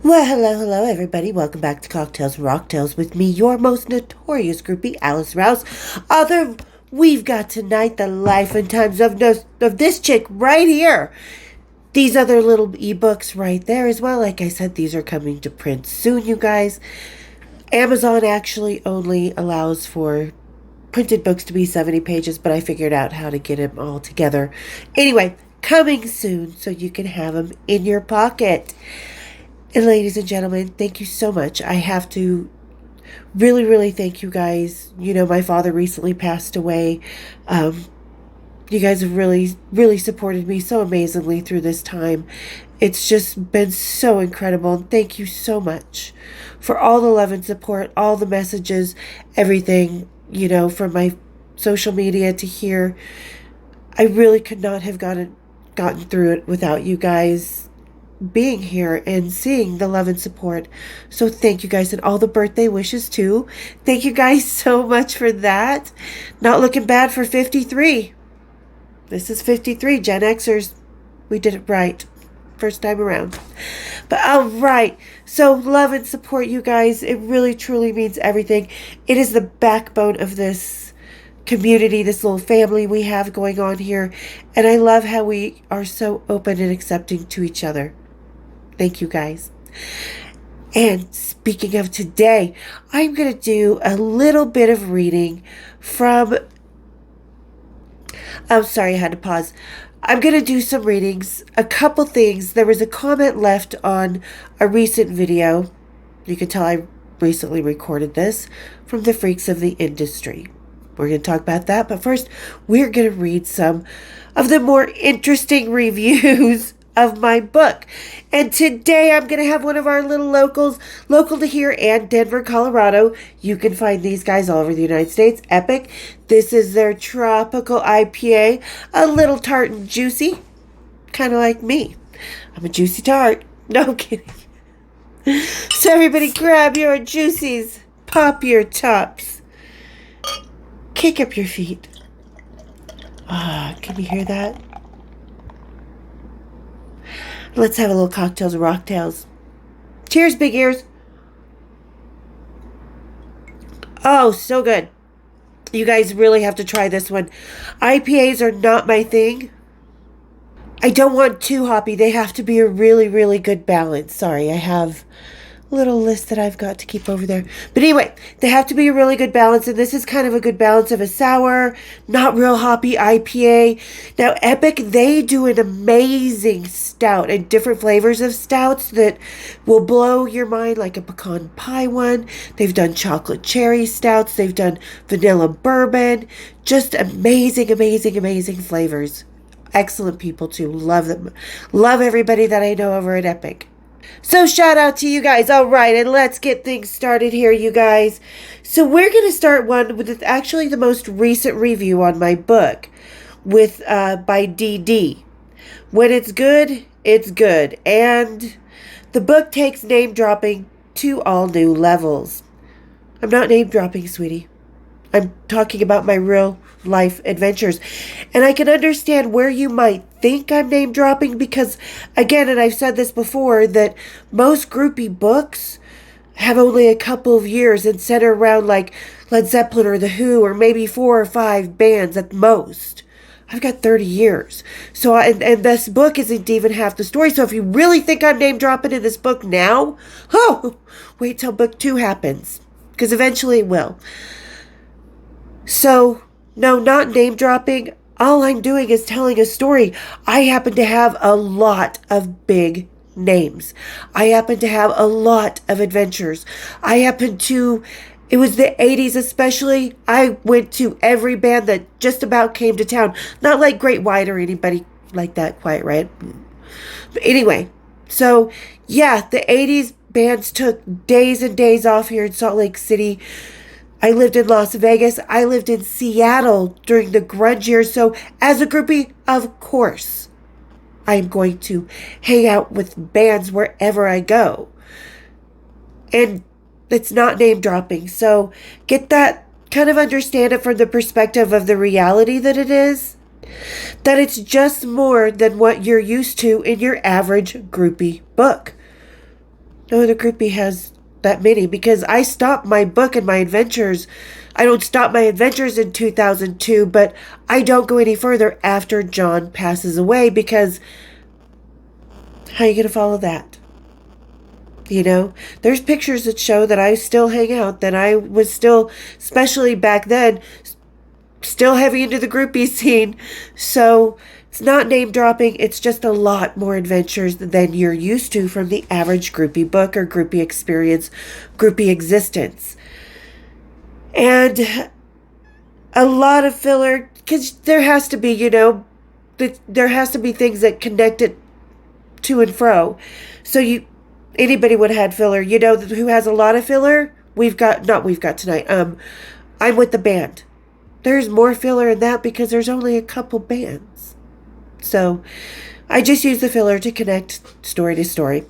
Well, hello, everybody. Welcome back to Cocktails and Rocktails with me, your most notorious groupie, Alice Rouse. Author, we've got tonight the life and times of this chick right here. These other little ebooks right there as well. Like I said, these are coming to print soon, you guys. Amazon actually only allows for printed books to be 70 pages, but I figured out how to get them all together. Anyway, coming soon so you can have them in your pocket. And ladies and gentlemen, thank you so much. I have to really thank you guys. You know, my father recently passed away. You guys have really supported me so amazingly through this time. It's just been so incredible. Thank you so much for all the love and support, all the messages, everything, you know, from my social media to here. I really could not have gotten through it without you guys being here and seeing the love and support. So thank you guys, and all the birthday wishes too. Thank you guys so much for that. Not looking bad for 53. This is 53. Gen Xers, we did it right. First time around. But all right. So love and support, you guys. It really truly means everything. It is the backbone of this community, this little family we have going on here. And I love how we are so open and accepting to each other. Thank you guys. And speaking of today, I'm going to do a little bit of reading from... I'm sorry, I had to pause. I'm going to do some readings, a couple things. There was a comment left on a recent video. You can tell I recently recorded this from the freaks of the industry. We're going to talk about that. But first, we're going to read some of the more interesting reviews of my book. And today I'm going to have one of our little local to here and Denver, Colorado. You can find these guys all over the United States. Epic. This is their tropical IPA. A little tart and juicy. Kind of like me. I'm a juicy tart. No kidding. So everybody grab your juicies. Pop your tops. Kick up your feet. Can you hear that? Let's have a little cocktails and rocktails. Cheers, big ears. Oh, so good. You guys really have to try this one. IPAs are not my thing. I don't want too hoppy. They have to be a really good balance. Sorry, I have a little list that I've got to keep over there. But anyway, they have to be a really good balance. And this is kind of a good balance of a sour, not real hoppy IPA. Now, Epic, they do an amazing stout and different flavors of stouts that will blow your mind, like a pecan pie one. They've done chocolate cherry stouts. They've done vanilla bourbon. Just amazing flavors. Excellent people, too. Love them. Love everybody that I know over at Epic. So shout out to you guys. All right, and let's get things started here, you guys. So we're going to start one with actually the most recent review on my book with by DD. When it's good, it's good. And the book takes name dropping to all new levels. I'm not name dropping, sweetie. I'm talking about my real life adventures. And I can understand where you might think I'm name dropping because, again, and I've said this before, that most groupie books have only a couple of years and center around like Led Zeppelin or The Who or maybe 4 or 5 bands at most. I've got 30 years. So, and this book isn't even half the story. So if you really think I'm name dropping in this book now, wait till book 2 happens. Because eventually it will. So, no, not name dropping. All I'm doing is telling a story. I happen to have a lot of big names. I happen to have a lot of adventures. It was the 80s especially. I went to every band that just about came to town. Not like Great White or anybody like that, Quiet Riot. But anyway, so yeah, the 80s bands took days and days off here in Salt Lake City. I lived in Las Vegas. I lived in Seattle during the grunge years. So as a groupie, of course, I am going to hang out with bands wherever I go. And it's not name dropping. So get that, kind of understand it from the perspective of the reality that it is. That it's just more than what you're used to in your average groupie book. no other groupie has that many, because I stopped my book and my adventures. I don't stop my adventures in 2002, but I don't go any further after John passes away, because how are you going to follow that? You know, there's pictures that show that I still hang out, that I was still, especially back then, still heavy into the groupie scene. So it's not name dropping. It's just a lot more adventures than you're used to from the average groupie book or groupie experience, groupie existence. And a lot of filler, because there has to be, you know, there has to be things that connect it to and fro. So anybody would have had filler. You know who has a lot of filler? We've got tonight. I'm with the band. There's more filler in that because there's only a couple bands. So I just use the filler to connect story to story.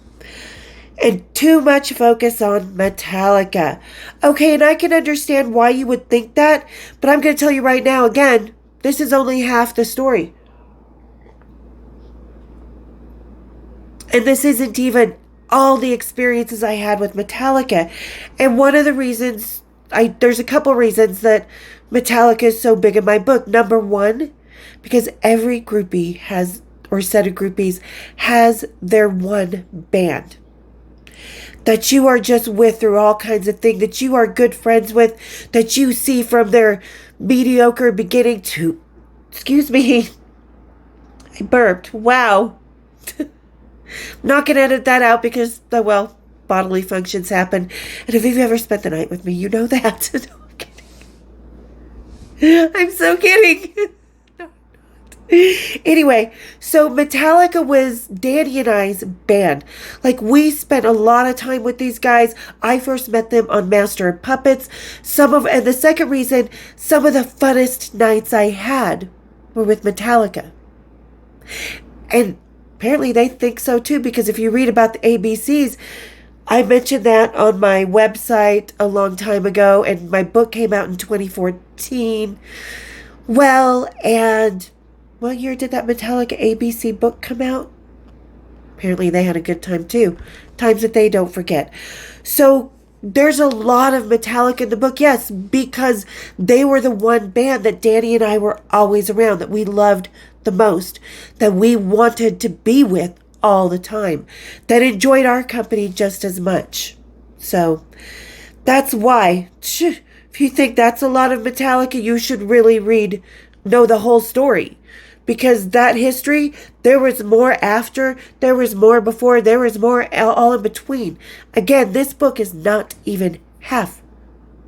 And too much focus on Metallica. Okay, and I can understand why you would think that, but I'm going to tell you right now, again, this is only half the story. And this isn't even all the experiences I had with Metallica. And one of the reasons, there's a couple reasons that Metallica is so big in my book. Number one, because every groupie has, or set of groupies, has their one band that you are just with through all kinds of things, that you are good friends with, that you see from their mediocre beginning to, excuse me, I burped, wow. I'm not going to edit that out because, well, bodily functions happen. And if you've ever spent the night with me, you know that. No, I'm kidding. I'm so kidding. No, anyway, so Metallica was Danny and I's band. Like, we spent a lot of time with these guys. I first met them on Master of Puppets. And the second reason, some of the funnest nights I had were with Metallica. And apparently they think so too, because if you read about the ABCs, I mentioned that on my website a long time ago, and my book came out in 2014. Well, and what year did that Metallica ABC book come out? Apparently they had a good time too. Times that they don't forget. So there's a lot of Metallica in the book, yes, because they were the one band that Danny and I were always around, that we loved the most, that we wanted to be with all the time, that enjoyed our company just as much. So that's why, if you think that's a lot of Metallica, you should really know the whole story. Because that history, there was more after, there was more before, there was more all in between. Again, this book is not even half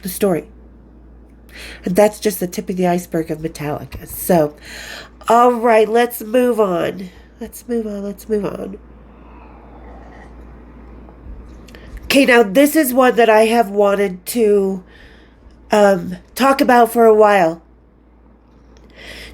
the story. And that's just the tip of the iceberg of Metallica. So, all right, let's move on. Let's move on. Okay, now this is one that I have wanted to talk about for a while.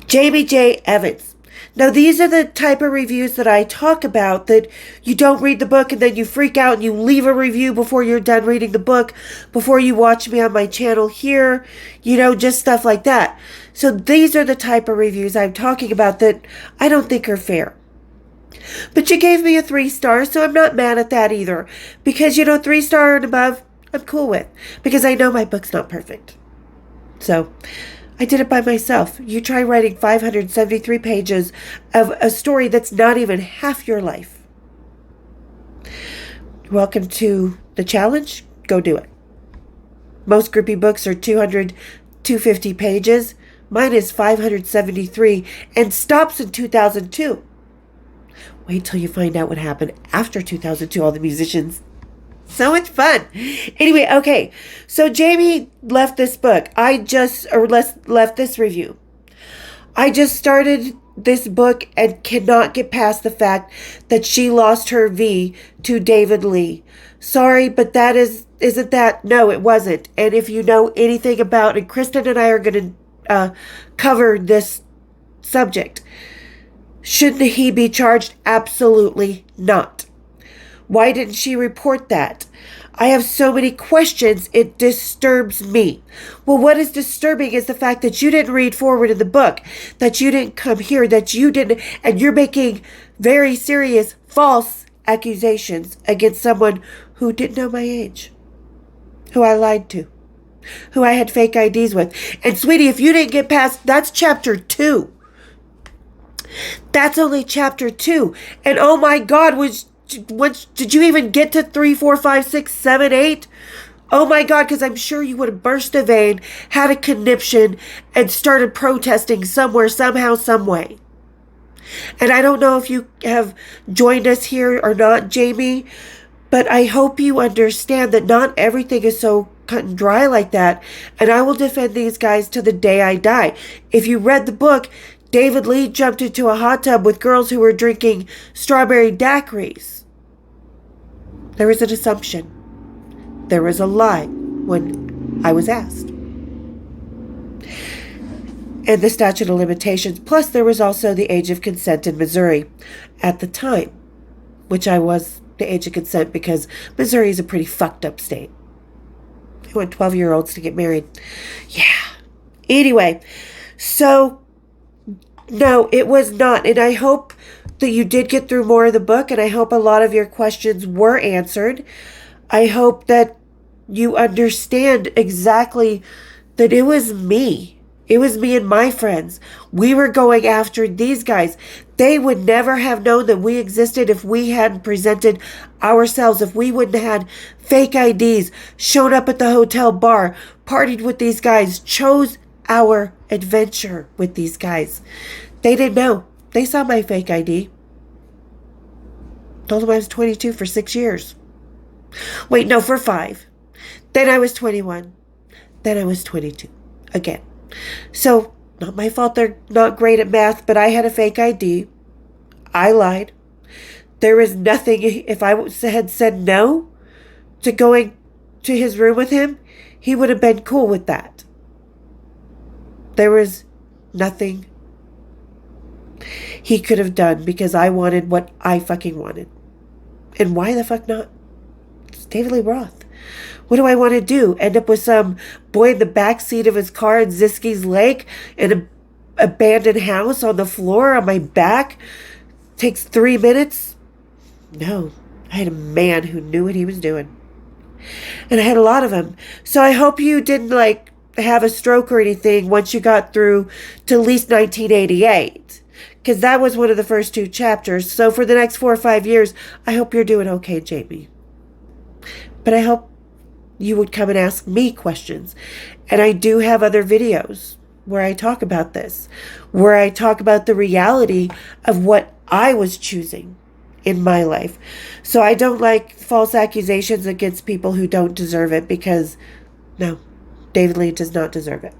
Jamie J. Evans. Now, these are the type of reviews that I talk about, that you don't read the book and then you freak out and you leave a review before you're done reading the book, before you watch me on my channel here, you know, just stuff like that. So these are the type of reviews I'm talking about that I don't think are fair. But you gave me a 3 stars, so I'm not mad at that either. Because, you know, 3-star and above, I'm cool with. Because I know my book's not perfect. So I did it by myself. You try writing 573 pages of a story that's not even half your life. Welcome to the challenge. Go do it. Most groupie books are 200, 250 pages. Mine is 573 and stops in 2002. Wait till you find out what happened after 2002, all the musicians. So much fun. Anyway, okay. So Jamie left this book. Left this review. I just started this book and cannot get past the fact that she lost her V to David Lee. Sorry, but isn't that? No, it wasn't. And if you know anything about, and Kristen and I are going to cover this subject, shouldn't he be charged? Absolutely not. Why didn't she report that? I have so many questions, it disturbs me. Well, what is disturbing is the fact that you didn't read forward in the book, that you didn't come here, that you didn't, and you're making very serious false accusations against someone who didn't know my age, who I lied to, who I had fake IDs with. And sweetie, if you didn't get past, that's chapter 2. That's only chapter 2. And oh my God, did you even get to 3, 4, 5, 6, 7, 8? Oh my God, because I'm sure you would have burst a vein, had a conniption, and started protesting somewhere, somehow, some way. And I don't know if you have joined us here or not, Jamie, but I hope you understand that not everything is so cut and dry like that. And I will defend these guys to the day I die. If you read the book, David Lee jumped into a hot tub with girls who were drinking strawberry daiquiris. There was an assumption. There was a lie when I was asked. And the statute of limitations. Plus, there was also the age of consent in Missouri at the time, which I was the age of consent because Missouri is a pretty fucked up state. They want 12-year-olds to get married. Yeah. Anyway, so no, it was not. And I hope that you did get through more of the book, and I hope a lot of your questions were answered. I hope that you understand exactly that it was me. It was me and my friends. We were going after these guys. They would never have known that we existed if we hadn't presented ourselves, if we wouldn't have had fake IDs, showed up at the hotel bar, partied with these guys, chose our adventure with these guys. They didn't know. They saw my fake ID. Told them I was 22 for 6 years. Wait, no, for 5. Then I was 21. Then I was 22. Again. So, not my fault they're not great at math, but I had a fake ID. I lied. There was nothing, if I had said no to going to his room with him, he would have been cool with that. There was nothing he could have done because I wanted what I fucking wanted. And why the fuck not? It's David Lee Roth. What do I want to do? End up with some boy in the backseat of his car in Ziski's Lake in an abandoned house on the floor on my back? Takes 3 minutes? No. I had a man who knew what he was doing. And I had a lot of them. So I hope you didn't have a stroke or anything once you got through to at least 1988. Because that was one of the first 2 chapters. So for the next 4 or 5 years, I hope you're doing okay, Jamie. But I hope you would come and ask me questions. And I do have other videos where I talk about this, where I talk about the reality of what I was choosing in my life. So I don't like false accusations against people who don't deserve it because, no, David Lee does not deserve it.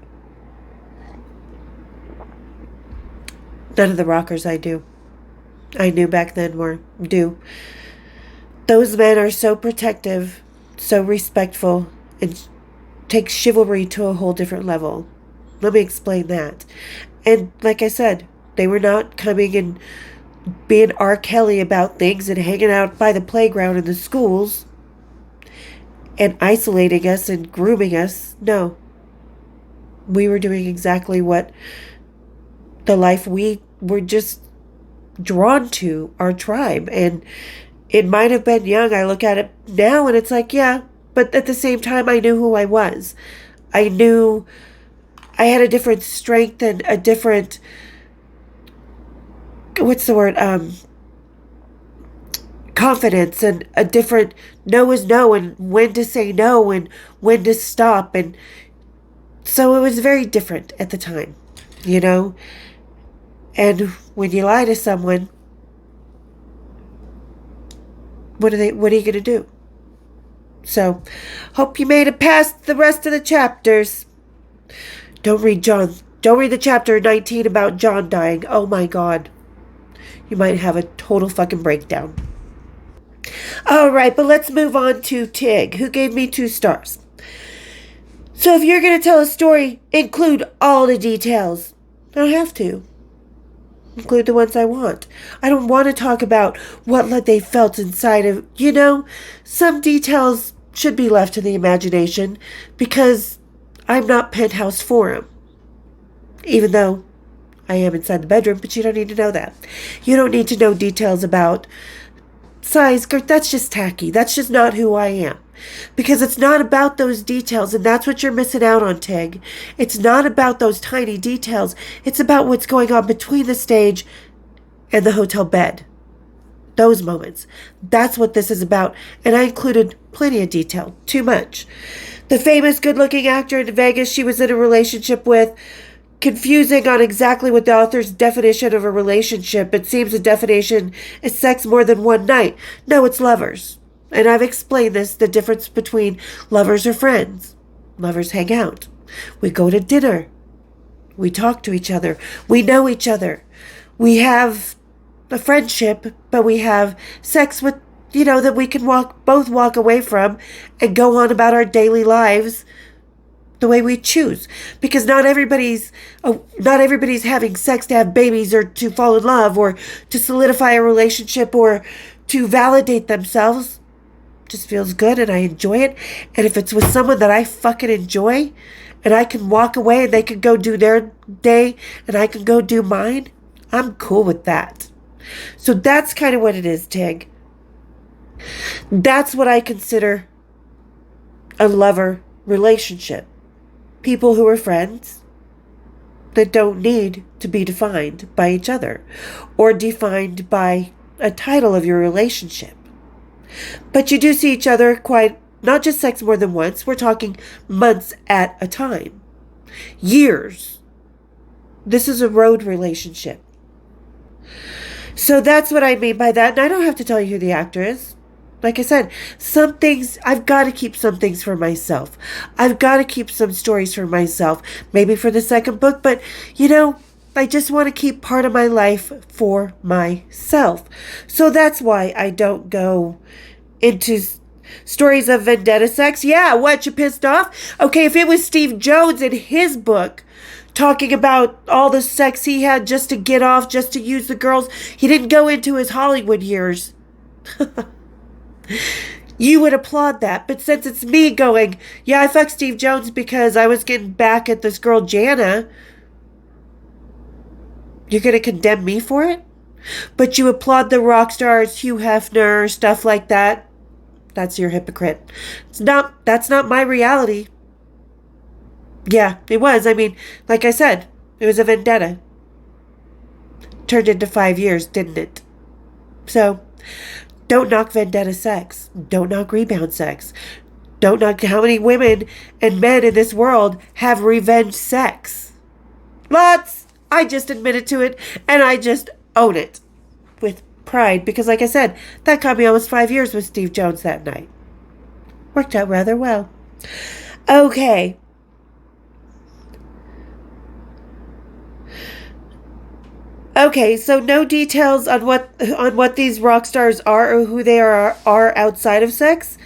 None of the rockers I knew back then do. Those men are so protective, so respectful, and take chivalry to a whole different level. Let me explain that. And like I said, they were not coming and being R. Kelly about things and hanging out by the playground in the schools and isolating us and grooming us. No. We were doing exactly what the life we were just drawn to, our tribe. And it might have been young. I look at it now and it's like, yeah, but at the same time, I knew who I was. I knew I had a different strength and a different, confidence and a different no is no and when to say no and when to stop. And so it was very different at the time, And when you lie to someone, what are you going to do? So, hope you made it past the rest of the chapters. Don't read the chapter 19 about John dying. Oh my God. You might have a total fucking breakdown. All right, but let's move on to Tig, who gave me 2 stars. So if you're going to tell a story, include all the details. I don't have to. Include the ones I want. I don't want to talk about what they felt inside of, some details should be left to the imagination because I'm not Penthouse Forum. Even though I am inside the bedroom, but you don't need to know that. You don't need to know details about size, that's just tacky. That's just not who I am. Because it's not about those details, and that's what you're missing out on, Tig. It's not about those tiny details. It's about what's going on between the stage and the hotel bed. Those moments. That's what this is about. And I included plenty of detail. Too much. The famous good-looking actor in Vegas she was in a relationship with, confusing on exactly what the author's definition of a relationship. It seems the definition is sex more than one night. No, it's lovers. And I've explained this, the difference between lovers or friends. Lovers hang out. We go to dinner. We talk to each other. We know each other. We have a friendship, but we have sex with, that we can both walk away from and go on about our daily lives the way we choose. Because not everybody's having sex to have babies or to fall in love or to solidify a relationship or to validate themselves. Just feels good and I enjoy it. And if it's with someone that I fucking enjoy and I can walk away and they can go do their day and I can go do mine, I'm cool with that. So that's kind of what it is, Tig. That's what I consider a lover relationship. People who are friends that don't need to be defined by each other or defined by a title of your relationship. But you do see each other quite, not just sex more than once, we're talking months at a time. Years. This is a road relationship. So that's what I mean by that. And I don't have to tell you who the actor is. Like I said, some things, I've got to keep some things for myself. I've got to keep some stories for myself. Maybe for the second book, but I just want to keep part of my life for myself. So that's why I don't go into stories of vendetta sex. Yeah, what, you pissed off? Okay, if it was Steve Jones in his book talking about all the sex he had just to get off, just to use the girls, he didn't go into his Hollywood years. You would applaud that. But since it's me going, yeah, I fucked Steve Jones because I was getting back at this girl, Jana, you're going to condemn me for it? But you applaud the rock stars, Hugh Hefner, stuff like that. That's your hypocrite. That's not my reality. Yeah, it was. I mean, like I said, it was a vendetta. Turned into 5 years, didn't it? So, don't knock vendetta sex. Don't knock rebound sex. Don't knock how many women and men in this world have revenge sex. Lots. I just admitted to it, and I just own it with pride. Because like I said, that got me almost 5 years with Steve Jones that night. Worked out rather well. Okay. Okay, so no details on what these rock stars are or who they are outside of sex.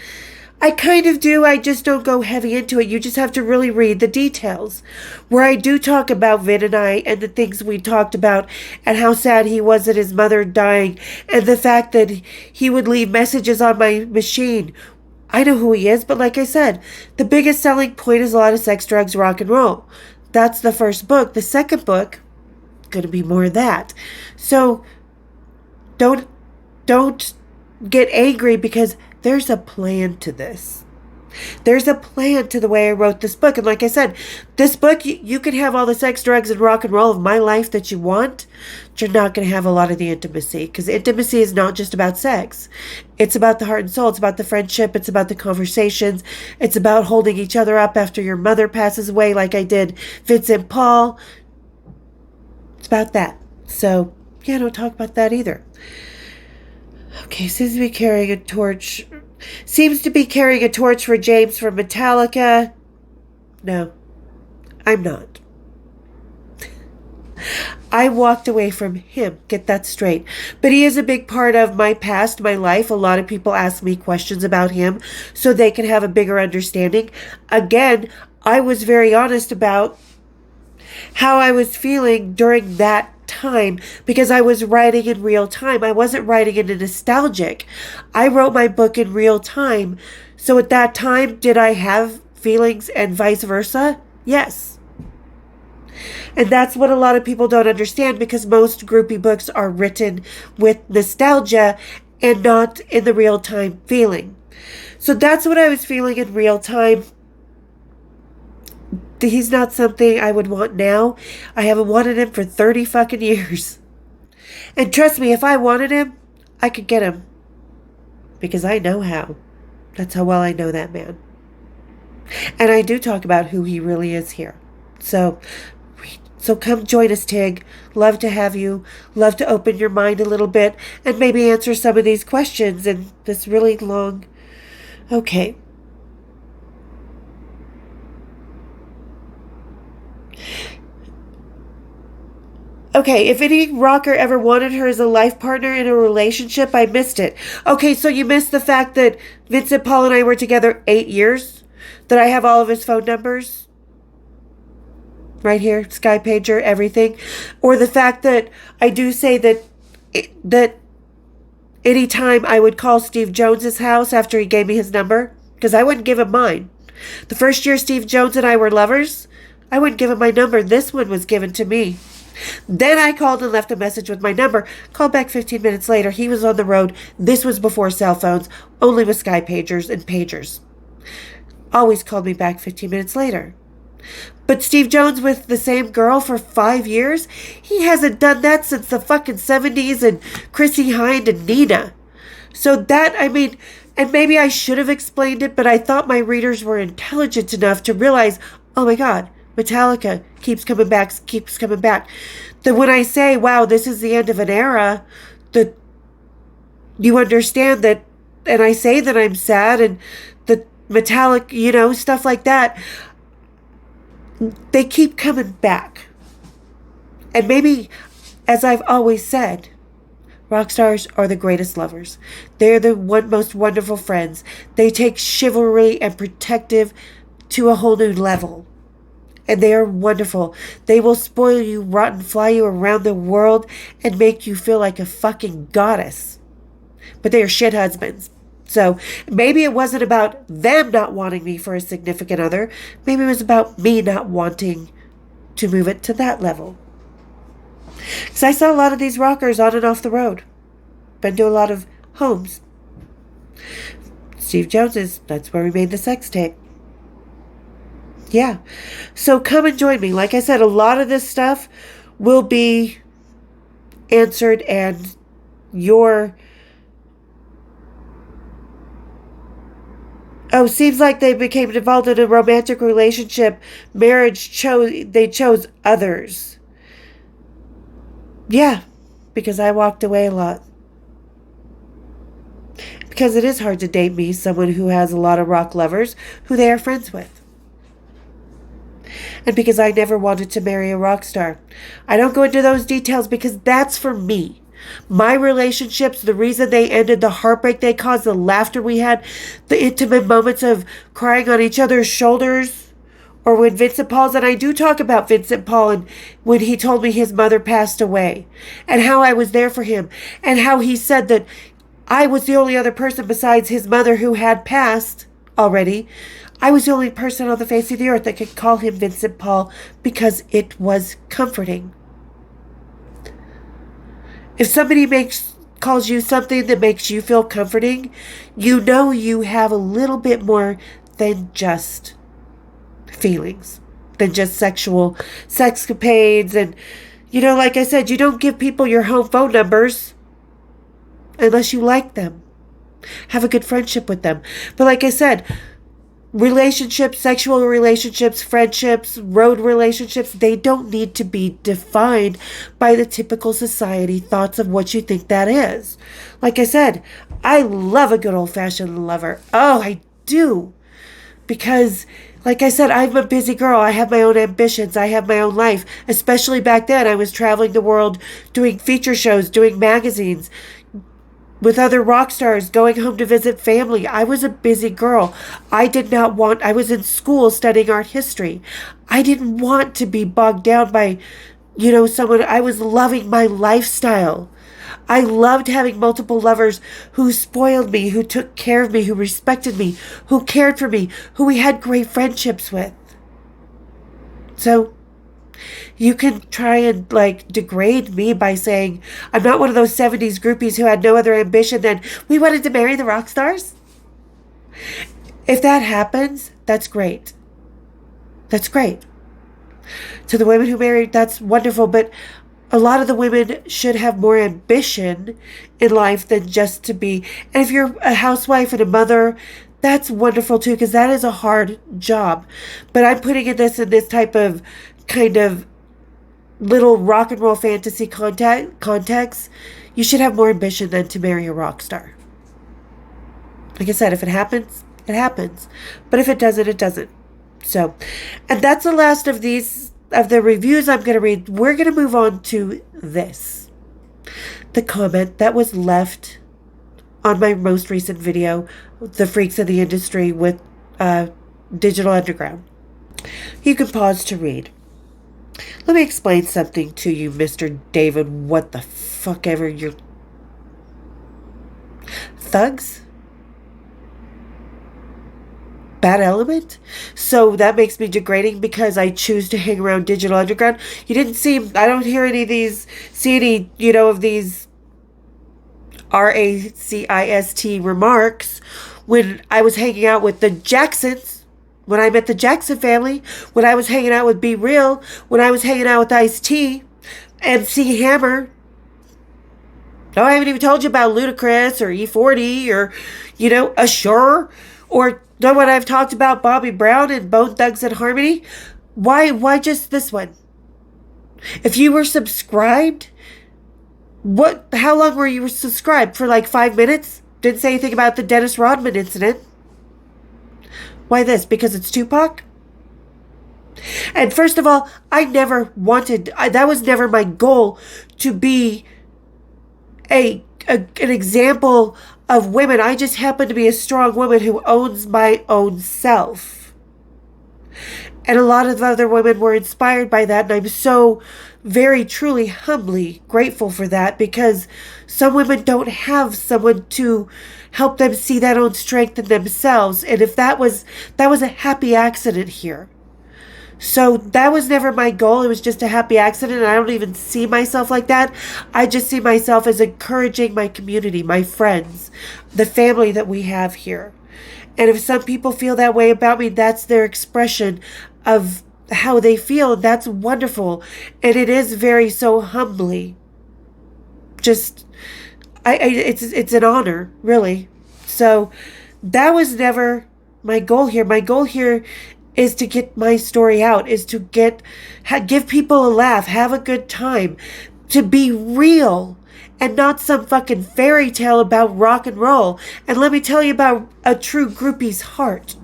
I kind of do, I just don't go heavy into it. You just have to really read the details. Where I do talk about Vin and I and the things we talked about and how sad he was at his mother dying and the fact that he would leave messages on my machine. I know who he is, but like I said, the biggest selling point is a lot of sex, drugs, rock and roll. That's the first book. The second book, going to be more of that. So don't get angry because there's a plan to this. There's a plan to the way I wrote this book. And like I said, this book, you can have all the sex, drugs, and rock and roll of my life that you want. But you're not going to have a lot of the intimacy. Because intimacy is not just about sex. It's about the heart and soul. It's about the friendship. It's about the conversations. It's about holding each other up after your mother passes away like I did Vincent Paul. It's about that. So, yeah, don't talk about that either. Okay, seems to be carrying a torch for James from Metallica. No, I'm not. I walked away from him, get that straight. But he is a big part of my past, my life. A lot of people ask me questions about him so they can have a bigger understanding. Again, I was very honest about how I was feeling during that time because I was writing in real time. I wasn't writing in a nostalgic. I wrote my book in real time. So at that time, did I have feelings and vice versa? Yes. And that's what a lot of people don't understand because most groupie books are written with nostalgia and not in the real time feeling. So that's what I was feeling in real time. He's not something I would want now. I haven't wanted him for 30 fucking years. And trust me, if I wanted him, I could get him. Because I know how. That's how well I know that man. And I do talk about who he really is here. So come join us, Tig. Love to have you. Love to open your mind a little bit and maybe answer some of these questions in this really long... Okay. Okay, if any rocker ever wanted her as a life partner in a relationship, I missed it. Okay, so you missed the fact that Vincent Paul and I were together 8 years? That I have all of his phone numbers? Right here, Sky Pager, everything. Or the fact that I do say that anytime I would call Steve Jones's house after he gave me his number, because I wouldn't give him mine. The first year Steve Jones and I were lovers, I wouldn't give him my number. This one was given to me. Then I called and left a message with my number. Called back 15 minutes later. He was on the road. This was before cell phones, only with Sky Pagers and pagers. Always called me back 15 minutes later. But Steve Jones with the same girl for 5 years? He hasn't done that since the fucking 70s and Chrissy Hind and Nina. So that, I mean, and maybe I should have explained it, but I thought my readers were intelligent enough to realize, oh my God, Metallica keeps coming back. That when I say, wow, this is the end of an era, that you understand that, and I say that I'm sad, and the Metallic, stuff like that, they keep coming back. And maybe, as I've always said, rock stars are the greatest lovers. They're the most wonderful friends. They take chivalry and protective to a whole new level. And they are wonderful. They will spoil you rotten, fly you around the world, and make you feel like a fucking goddess. But they are shit husbands. So maybe it wasn't about them not wanting me for a significant other. Maybe it was about me not wanting to move it to that level. Because I saw a lot of these rockers on and off the road. Been to a lot of homes. Steve Jones's, that's where we made the sex tape. Yeah. So come and join me. Like I said, a lot of this stuff will be answered, and seems like they became involved in a romantic relationship. They chose others. Yeah, because I walked away a lot. Because it is hard to date me, someone who has a lot of rock lovers who they are friends with. And because I never wanted to marry a rock star. I don't go into those details because that's for me. My relationships, the reason they ended, the heartbreak they caused, the laughter we had, the intimate moments of crying on each other's shoulders, or when Vincent Paul's, and I do talk about Vincent Paul, and when he told me his mother passed away, and how I was there for him, and how he said that I was the only other person besides his mother who had passed already. I was the only person on the face of the earth that could call him Vincent Paul because it was comforting. If somebody calls you something that makes you feel comforting, you know you have a little bit more than just feelings, than just sexual sexcapades. And, like I said, you don't give people your home phone numbers unless you like them. Have a good friendship with them. But like I said, relationships, sexual relationships, friendships, road relationships, they don't need to be defined by the typical society thoughts of what you think that is. Like I said, I love a good old-fashioned lover. Oh, I do. Because, like I said, I'm a busy girl. I have my own ambitions. I have my own life. Especially back then, I was traveling the world, doing feature shows, doing magazines, with other rock stars, going home to visit family. I was a busy girl. I was in school studying art history. I didn't want to be bogged down by, someone. I was loving my lifestyle. I loved having multiple lovers who spoiled me, who took care of me, who respected me, who cared for me, who we had great friendships with. So, You can try and like degrade me by saying I'm not one of those 70s groupies who had no other ambition than we wanted to marry the rock stars. If that happens, that's great. That's great. To the women who married, that's wonderful. But a lot of the women should have more ambition in life than just to be. And if you're a housewife and a mother, that's wonderful too, because that is a hard job. But I'm putting in this type of kind of little rock and roll fantasy context. You should have more ambition than to marry a rock star. Like I said, if it happens, it happens. But if it doesn't, it doesn't. So, and that's the last of the reviews I'm going to read. We're going to move on to this. The comment that was left on my most recent video, The Freaks of the Industry with Digital Underground. You can pause to read. Let me explain something to you, Mr. David. What the fuck ever you're... Thugs? Bad element? So that makes me degrading because I choose to hang around Digital Underground? You didn't I don't hear any of these, see any, of these racist remarks when I was hanging out with the Jacksons, when I met the Jackson family, when I was hanging out with Be Real, when I was hanging out with Ice-T, MC Hammer. No, I haven't even told you about Ludacris or E40 or, Assure, or know what I've talked about Bobby Brown and Bone Thugs and Harmony. Why just this one? If you were subscribed, how long were you subscribed? For like 5 minutes? Didn't say anything about the Dennis Rodman incident. Why this? Because it's Tupac? And first of all, that was never my goal to be an example of women. I just happen to be a strong woman who owns my own self. And a lot of other women were inspired by that. And I'm so very, truly, humbly grateful for that, because some women don't have someone to help them see that own strength in themselves. And if that was a happy accident here. So that was never my goal. It was just a happy accident. And I don't even see myself like that. I just see myself as encouraging my community, my friends, the family that we have here. And if some people feel that way about me, that's their expression of how they feel. That's wonderful. And it is very so humbly. Just, it's an honor, really. So that was never my goal here. My goal here is to get my story out, is to give people a laugh, have a good time, to be real and not some fucking fairy tale about rock and roll. And let me tell you about a true groupie's heart.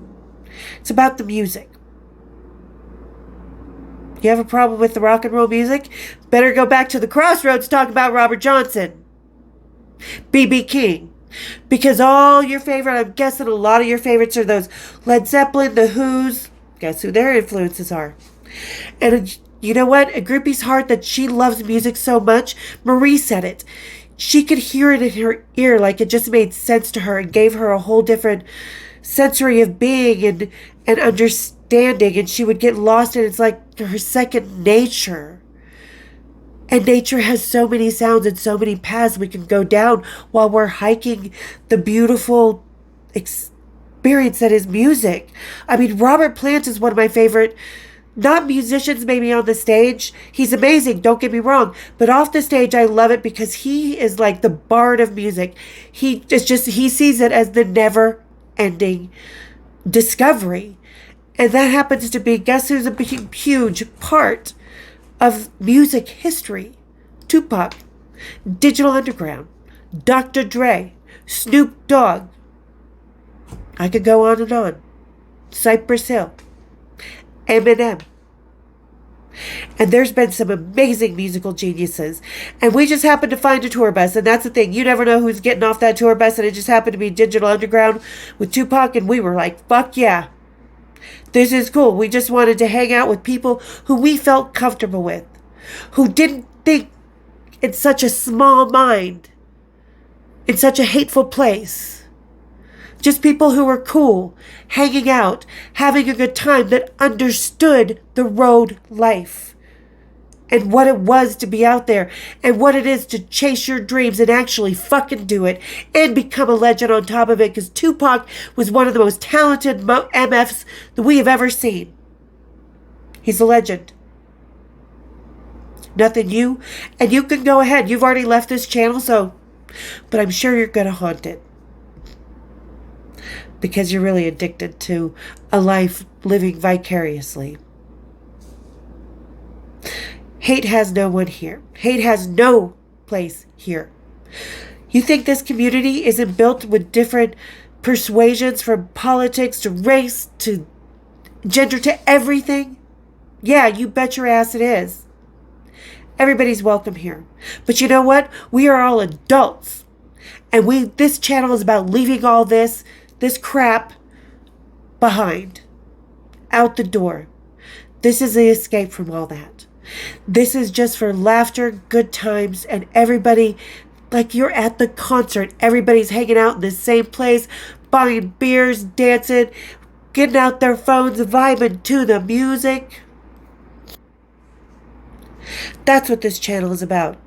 It's about the music. You have a problem with the rock and roll music? Better go back to the Crossroads, talk about Robert Johnson, B.B. King. Because all your favorite, I'm guessing a lot of your favorites are those Led Zeppelin, The Who's. Guess who their influences are. And you know what? A groupie's heart, that she loves music so much. Marie said it. She could hear it in her ear, like it just made sense to her and gave her a whole different sensory of being and understanding. And she would get lost in it. It's like her second nature. And nature has so many sounds and so many paths we can go down while we're hiking the beautiful experience that is music. I mean, Robert Plant is one of my favorite, not musicians maybe on the stage. He's amazing, don't get me wrong. But off the stage, I love it because he is like the bard of music. He sees it as the never-ending discovery. And that happens to be, guess who's a huge part of music history? Tupac, Digital Underground, Dr. Dre, Snoop Dogg. I could go on and on. Cypress Hill, Eminem. And there's been some amazing musical geniuses. And we just happened to find a tour bus. And that's the thing. You never know who's getting off that tour bus. And it just happened to be Digital Underground with Tupac. And we were like, fuck yeah. This is cool. We just wanted to hang out with people who we felt comfortable with. Who didn't think in such a small mind. In such a hateful place. Just people who were cool, hanging out, having a good time, that understood the road life. and what it was to be out there and what it is to chase your dreams and actually fucking do it and become a legend on top of it, because Tupac was one of the most talented MFs that we have ever seen. He's a legend. Nothing you, and you can go ahead. You've already left this channel, but I'm sure you're going to haunt it because you're really addicted to a life living vicariously. Hate has no one here. Hate has no place here. You think this community isn't built with different persuasions, from politics to race to gender to everything? Yeah, you bet your ass it is. Everybody's welcome here. But you know what? We are all adults. And this channel is about leaving all this crap behind. Out the door. This is the escape from all that. This is just for laughter, good times, and everybody, like you're at the concert. Everybody's hanging out in the same place, buying beers, dancing, getting out their phones, vibing to the music. That's what this channel is about.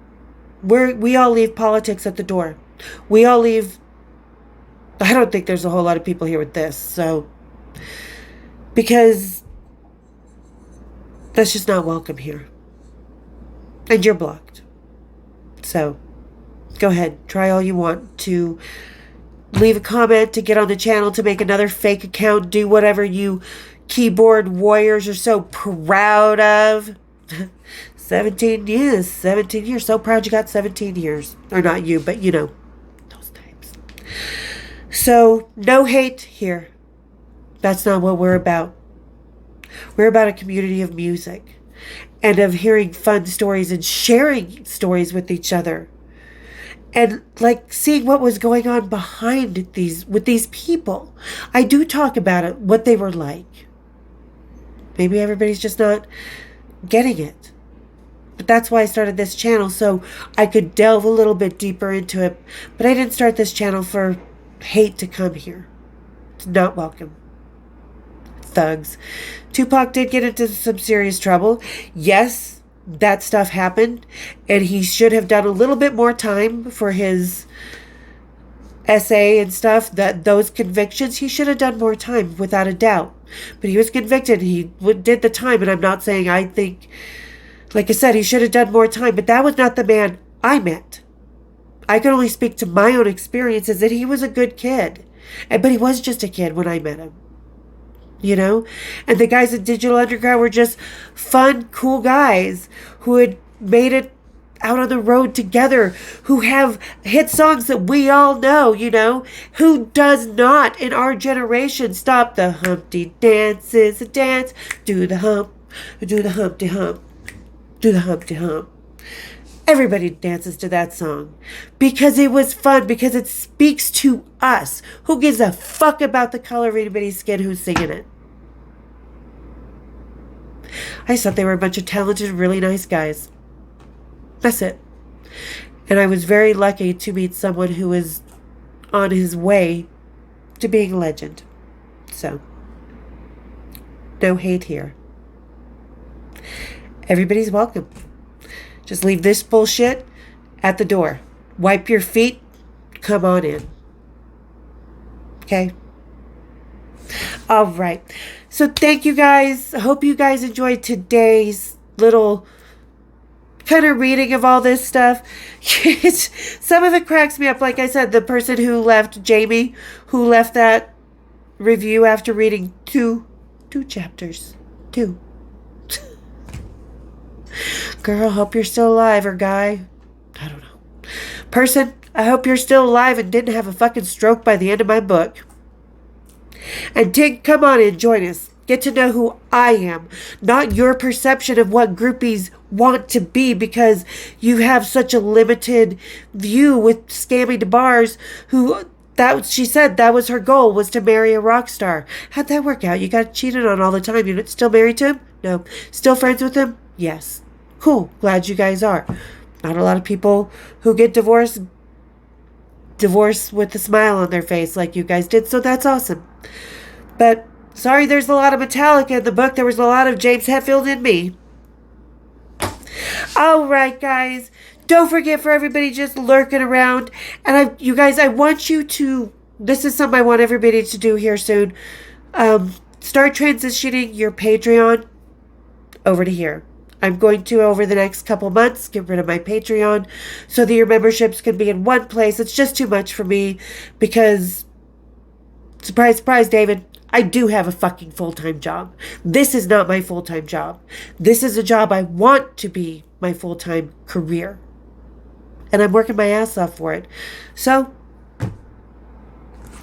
We all leave politics at the door. We all leave. I don't think there's a whole lot of people here with this, because that's just not welcome here. And you're blocked. So, go ahead. Try all you want to leave a comment, to get on the channel, to make another fake account, do whatever you keyboard warriors are so proud of. 17 years. So proud you got 17 years. Or not you, but you know, those types. So, no hate here. That's not what we're about. We're about a community of music and of hearing fun stories and sharing stories with each other. And like seeing what was going on behind with these people. I do talk about it, what they were like. Maybe everybody's just not getting it. But that's why I started this channel, so I could delve a little bit deeper into it. But I didn't start this channel for hate to come here. It's not welcome. Thugs. Tupac did get into some serious trouble. Yes, that stuff happened, and he should have done a little bit more time for his essay and stuff. Those convictions, he should have done more time, without a doubt. But he was convicted. He did the time, and I'm not saying I think, like I said, he should have done more time, but that was not the man I met. I can only speak to my own experiences, that he was a good kid. But he was just a kid when I met him. You know? And the guys at Digital Underground were just fun, cool guys who had made it out on the road together, who have hit songs that we all know, you know? Who does not, in our generation, stop the Humpty Dance is a dance, do the hump, do the Humpty Hump, do the Humpty Hump. Everybody dances to that song because it was fun, because it speaks to us. Who gives a fuck about the color of anybody's skin who's singing it? I just thought they were a bunch of talented, really nice guys. That's it. And I was very lucky to meet someone who was on his way to being a legend. So, no hate here. Everybody's welcome. Just leave this bullshit at the door. Wipe your feet. Come on in. Okay? All right. So thank you guys. I hope you guys enjoyed today's little kind of reading of all this stuff. Some of it cracks me up. Like I said, the person who left, Jamie, who left that review after reading two chapters. 2. Girl, hope you're still alive, or guy. I don't know. Person, I hope you're still alive and didn't have a fucking stroke by the end of my book. And Tig, come on in, join us. Get to know who I am, not your perception of what groupies want to be, because you have such a limited view with Scammy DeBars, she said that was her goal, was to marry a rock star. How'd that work out? You got cheated on all the time. You're still married to him? No. Still friends with him? Yes. Cool. Glad you guys are. Not a lot of people who get divorced with a smile on their face like you guys did, so that's awesome. But sorry, there's a lot of Metallica in the book. There was a lot of James Hetfield in me. All right, guys. Don't forget for everybody just lurking around. And you guys, I want you to, this is something I want everybody to do here soon. Start transitioning your Patreon over to here. I'm going to, over the next couple months, get rid of my Patreon so that your memberships can be in one place. It's just too much for me because, surprise, surprise, David, I do have a fucking full-time job. This is not my full-time job. This is a job I want to be my full-time career. And I'm working my ass off for it. So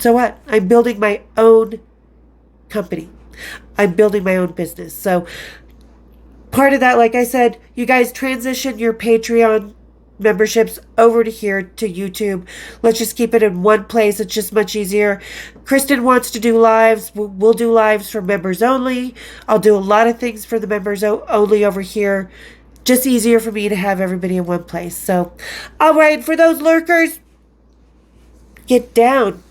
what? I'm building my own company. I'm building my own business. So part of that, like I said, you guys transition your Patreon memberships over to here to YouTube. Let's just keep it in one place. It's just much easier. Kristen wants to do lives. We'll do lives for members only. I'll do a lot of things for the members only over here. Just easier for me to have everybody in one place. So, all right, for those lurkers, get down.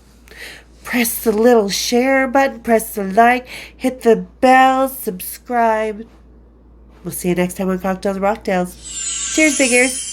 Press the little share button, press the like, hit the bell, subscribe. We'll see you next time on Cocktails and Rocktails. Cheers, big ears.